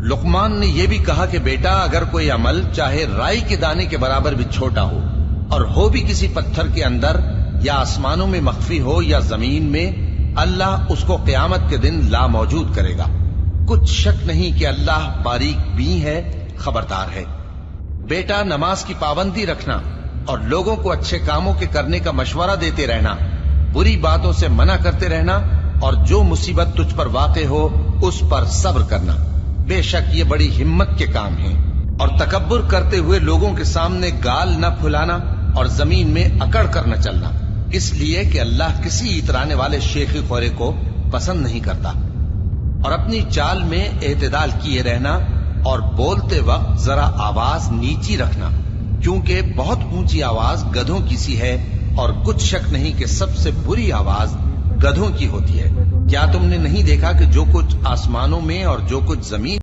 لقمان نے یہ بھی کہا کہ بیٹا اگر کوئی عمل چاہے رائی کے دانے کے برابر بھی چھوٹا ہو اور ہو بھی کسی پتھر کے اندر یا آسمانوں میں مخفی ہو یا زمین میں، اللہ اس کو قیامت کے دن لا موجود کرے گا۔ کچھ شک نہیں کہ اللہ باریک بین ہے، خبردار ہے۔ بیٹا نماز کی پابندی رکھنا اور لوگوں کو اچھے کاموں کے کرنے کا مشورہ دیتے رہنا، بری باتوں سے منع کرتے رہنا، اور جو مصیبت تجھ پر واقع ہو اس پر صبر کرنا، بے شک یہ بڑی ہمت کے کام ہیں۔ اور تکبر کرتے ہوئے لوگوں کے سامنے گال نہ پھلانا اور زمین میں اکڑ کر نہ چلنا، اس لیے کہ اللہ کسی اترانے والے شیخی خورے کو پسند نہیں کرتا۔ اور اپنی چال میں اعتدال کیے رہنا اور بولتے وقت ذرا آواز نیچی رکھنا، کیونکہ بہت اونچی آواز گدھوں کی سی ہے، اور کچھ شک نہیں کہ سب سے بری آواز گدھوں کی ہوتی ہے۔ کیا تم نے نہیں دیکھا کہ جو کچھ آسمانوں میں اور جو کچھ زمین